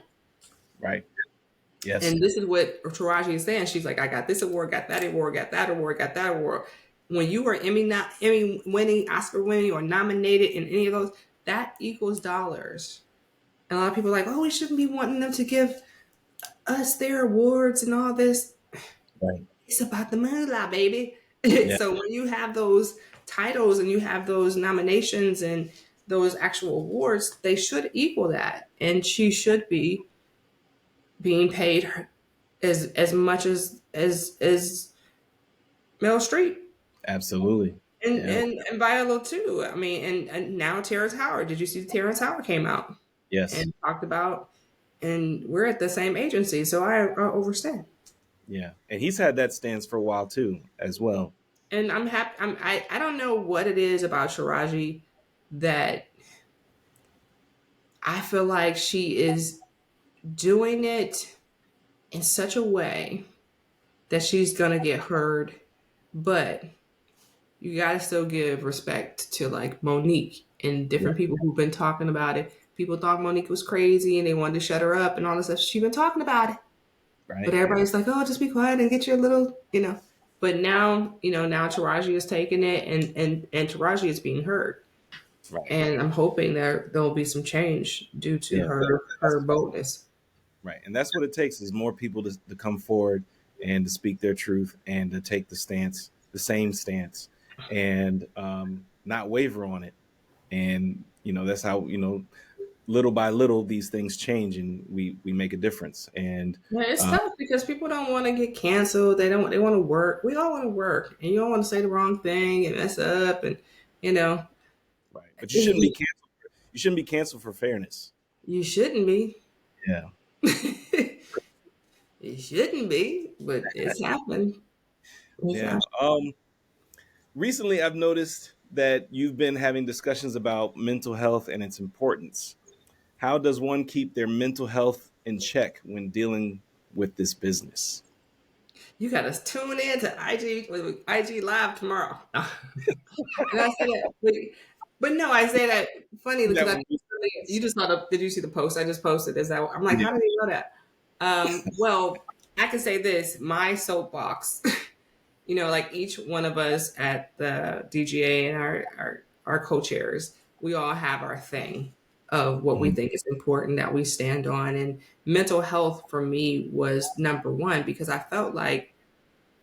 Right. Yes. And this is what Taraji is saying. She's like, I got this award, got that award, got that award, got that award. When you are Emmy winning, Oscar winning, or nominated in any of those, that equals dollars. And a lot of people are like, oh, we shouldn't be wanting them to give us their awards and all this. Right. It's about the moolah, baby. Yeah. So when you have those titles and you have those nominations and those actual awards, they should equal that. And she should be being paid as much as Meryl Streep Absolutely. Yeah. and Viola too. I mean, and now Terrence Howard. Did you see Terrence Howard came out Yes. and talked about? And we're at the same agency, so I understand. Yeah. And he's had that stance for a while too, as well. And I'm happy. I don't know what it is about Shiraji that I feel like she is doing it in such a way that she's gonna get heard, but you gotta still give respect to like Monique and Yeah. different people who've been talking about it. People thought Monique was crazy and they wanted to shut her up and all this stuff. She's been talking about it. But Right. everybody's like, oh, just be quiet and get your little, But now, now Taraji is taking it and Taraji is being heard. Right. And I'm hoping that there'll be some change due to Yeah. her boldness. Right. And that's what it takes is more people to come forward and to speak their truth and to take the stance, the same stance, and not waver on it. And, that's how, little by little, these things change and we make a difference. And Yeah, it's uh, tough because people don't want to get canceled. They want to work. We all want to work, and you don't want to say the wrong thing and mess up, and you know right. But you shouldn't be canceled. You shouldn't be canceled for fairness. you shouldn't be. Yeah. It shouldn't be, but it's happened. It's Yeah. happened. Recently, I've noticed that you've been having discussions about mental health and its importance. How does one keep their mental health in check when dealing with this business? You got to tune in to IG Live tomorrow. And I say that, but no, I say that funny because That I would be you just saw the. Did you see the post I just posted? Is that I'm like, yeah, how did you know that? Well, I can say this: my soapbox. Like each one of us at the DGA and our co-chairs, we all have our thing of what we mhm, think is important that we stand on. And mental health for me was number one because I felt like,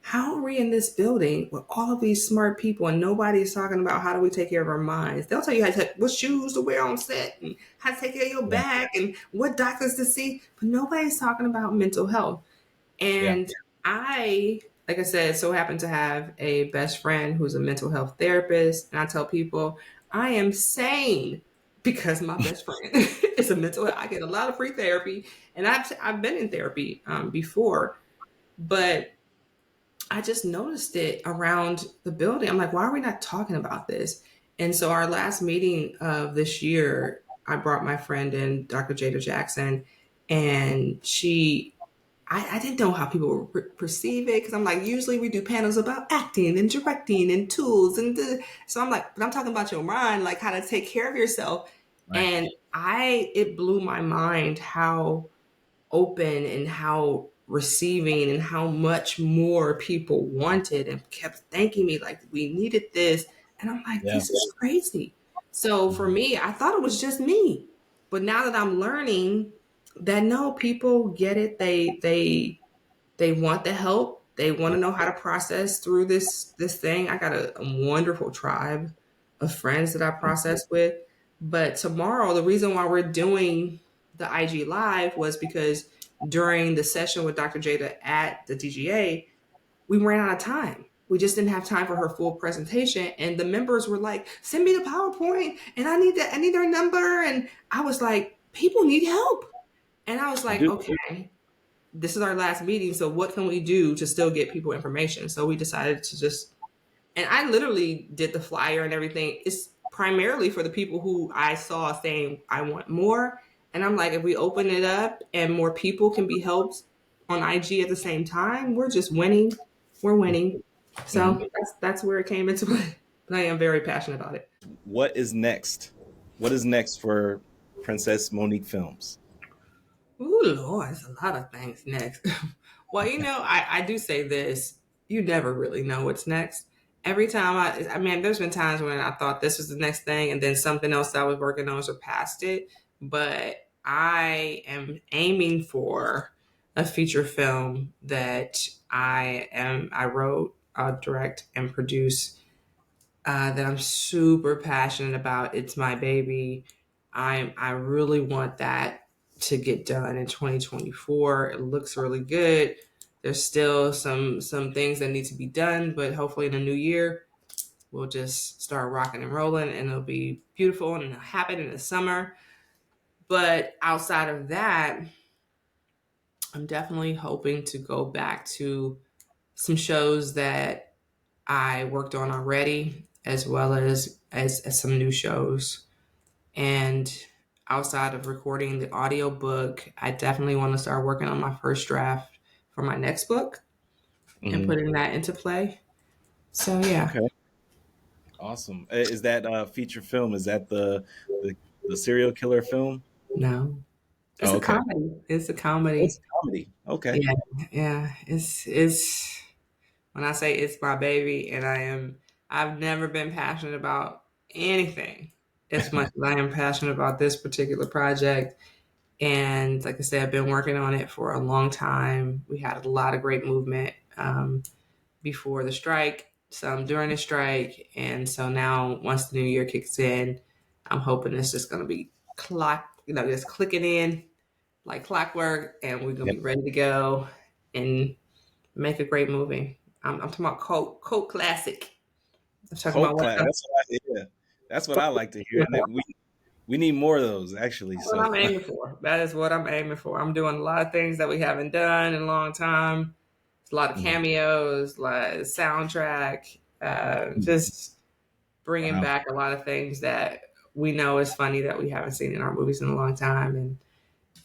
how are we in this building with all of these smart people and nobody's talking about how do we take care of our minds? They'll tell you what shoes to wear on set and how to take care of your yeah, back and what doctors to see, but nobody's talking about mental health. yeah, And I, like I said, so happen to have a best friend who's a mental health therapist. And I tell people I am sane because my best friend is a mental health. I get a lot of free therapy, and I've been in therapy before, but I just noticed it around the building. I'm like, why are we not talking about this? And so our last meeting of this year, I brought my friend in, Dr. Jada Jackson, and I didn't know how people would perceive it because I'm like, usually we do panels about acting and directing and tools. So I'm like, but I'm talking about your mind, like how to take care of yourself. right, And it blew my mind how open and how receiving and how much more people wanted and kept thanking me like we needed this. And I'm like, yeah, this is crazy. So for mhm, me, I thought it was just me. But now that I'm learning that no, people get it. They want the help. They want yeah, to know how to process through this thing. I got a wonderful tribe of friends that I mhm, process with. But tomorrow, the reason why we're doing the IG live was because during the session with Dr. Jada at the DGA, we ran out of time. We just didn't have time for her full presentation. And the members were like, send me the PowerPoint and I need their number. And I was like, people need help. And I was I like, do. okay, this is our last meeting. So what can we do to still get people information? So we decided to and I literally did the flyer and everything. It's primarily for the people who I saw saying, I want more. And I'm like, if we open it up and more people can be helped on IG at the same time, we're just winning. we're winning. Mhm. So that's where it came into play. But I am very passionate about it. What is next? What is next for Princess Monique Films? Ooh, Lord, there's a lot of things next. Well, I do say this. You never really know what's next. Every time I mean, there's been times when I thought this was the next thing, and then something else that I was working on surpassed it. But I am aiming for a feature film that I wrote, direct, and produce, that I'm super passionate about. It's my baby. I really want that to get done in 2024. It looks really good. There's still some things that need to be done, but hopefully in the new year we'll just start rocking and rolling, and it'll be beautiful and it'll happen in the summer. But outside of that, I'm definitely hoping to go back to some shows that I worked on already, as well as some new shows. And outside of recording the audio book, I definitely want to start working on my first draft for my next book and Hmm. putting that into play. So yeah, Okay, awesome. Is that feature film? Is that the the serial killer film? no, it's Oh, a okay. comedy. It's a Oh, it's comedy. a comedy. Okay. Yeah, yeah. It's when I say it's my baby, and I've never been passionate about anything as much as I am passionate about this particular project. And like I said, I've been working on it for a long time. We had a lot of great movement before the strike, some during the strike. And so now, once the new year kicks in, I'm hoping it's just going to be just clicking in like clockwork, and we're going Yeah. to be ready to go and make a great movie. I'm talking about cult classic. I'm talking about Cult one class. of Yeah. That's what I like to hear. And the we need more of those actually. what So I'm aiming for. That is what I'm aiming for. I'm doing a lot of things that we haven't done in a long time. It's a lot of Mhm. cameos, a lot of soundtrack, just bringing Wow. back a lot of things that we know is funny that we haven't seen in our movies in a long time, and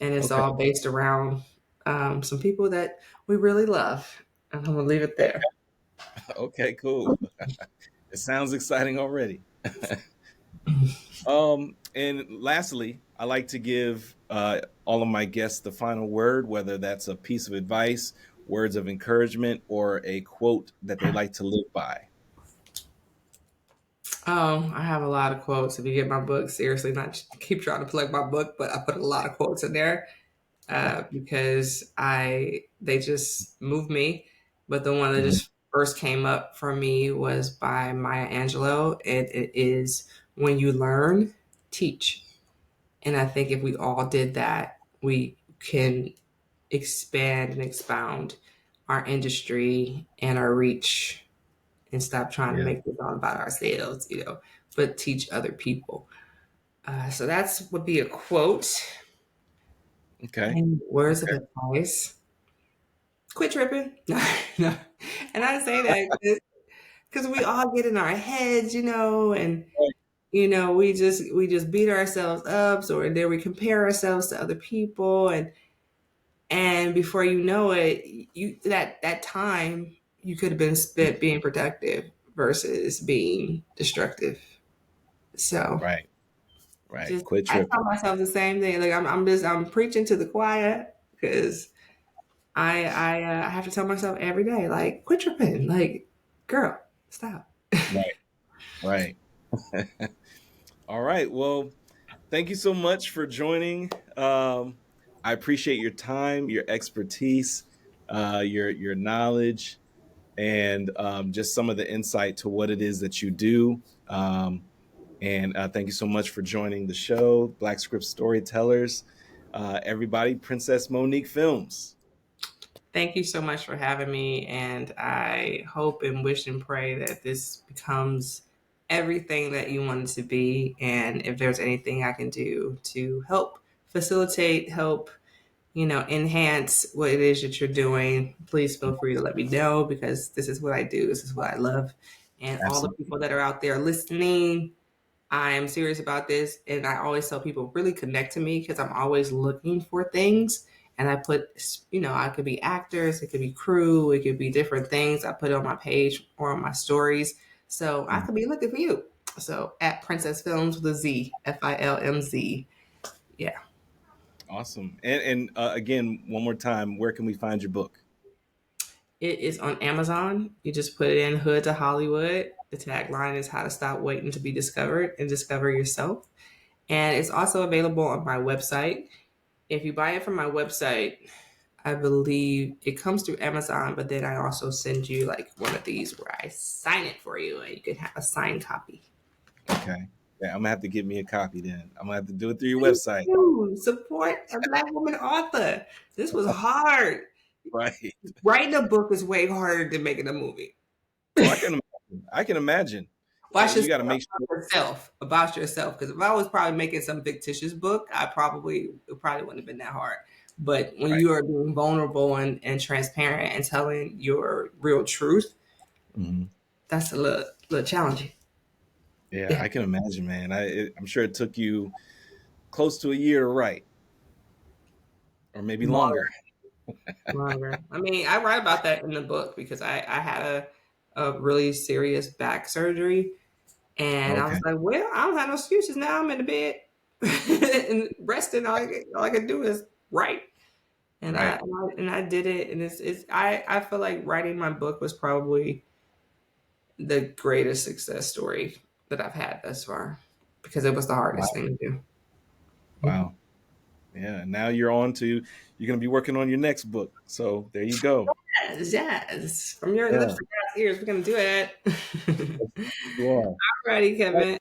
it's Okay. all based around some people that we really love. And I'm gonna leave it there. Okay, cool. It sounds exciting already. And lastly, I like to give all of my guests the final word, whether that's a piece of advice, words of encouragement, or a quote that they like to live by. Oh, I have a lot of quotes. If you get my book, seriously, not keep trying to plug my book, but I put a lot of quotes in there because they just move me. But the one that Mhm. just first came up for me was by Maya Angelou, and it is, "When you learn, teach." And I think if we all did that, we can expand and expound our industry and our reach, and stop trying to Yeah. make this all about ourselves, but teach other people. So that's would be a quote. Okay. And words of Okay. advice: quit tripping. No. And I say that because we all get in our heads, and we just beat ourselves up, or then we compare ourselves to other people, and before you know it, you that time you could have been spent being productive versus being destructive. So Right. Right. just Quit I tell tripping. myself the same thing. Like I'm preaching to the choir because I have to tell myself every day, like, quit tripping, like, girl, stop. Right. Right. All right. Well, thank you so much for joining. I appreciate your time, your expertise, your knowledge, and just some of the insight to what it is that you do. And thank you so much for joining the show, Black Script Storytellers. Everybody, Princess Monique Films. Thank you so much for having me, and I hope and wish and pray that this becomes everything that you want it to be. And if there's anything I can do to help facilitate, help, enhance what it is that you're doing, please feel free to let me know, because this is what I do. This is what I love. And all the Absolutely. people that are out there listening, I am serious about this. And I always tell people, really connect to me, because I'm always looking for things. and I put, I could be actors, it could be crew, it could be different things. I put it on my page or on my stories. So I Mm. could be looking for you. So at Princess Films with a Z, Filmz. Yeah. Awesome. And again, one more time, where can we find your book? It is on Amazon. You just put it in Hood to Hollywood. The tagline is how to stop waiting to be discovered and discover yourself. And it's also available on my website. If you buy it from my website, I believe it comes through Amazon, but then I also send you like one of these where I sign it for you and you can have a signed copy. Okay. Yeah, I'm gonna have to get me a copy then. I'm gonna have to do it through your Thank website. you. Support a Black woman author. This was hard. Right. Writing a book is way harder than making a movie. Oh, I can imagine. I can imagine. Well, I should You say got to make sure. about yourself. Because if I was probably making some fictitious book, it probably wouldn't have been that hard. But when Right. you are being vulnerable and transparent and telling your real truth, Mhm. that's a little challenging. Yeah, Yeah, I can imagine, man. I'm sure it took you close to a year to write, or maybe longer, longer. longer. I mean, I write about that in the book because I had a really serious back surgery, and I Okay. was like, well, I don't have no excuses now. I'm in the bed and resting. All I can do is write. And I, Right. and I and I did it, and I feel like writing my book was probably the greatest success story that I've had thus far because it was the hardest Wow. thing to do. Mhm. Wow. Yeah. Now you're going to be working on your next book. So there you go. Yes, yes. From your lips Yeah. to God's ears, we're gonna do it. You are. Alrighty, Kevin.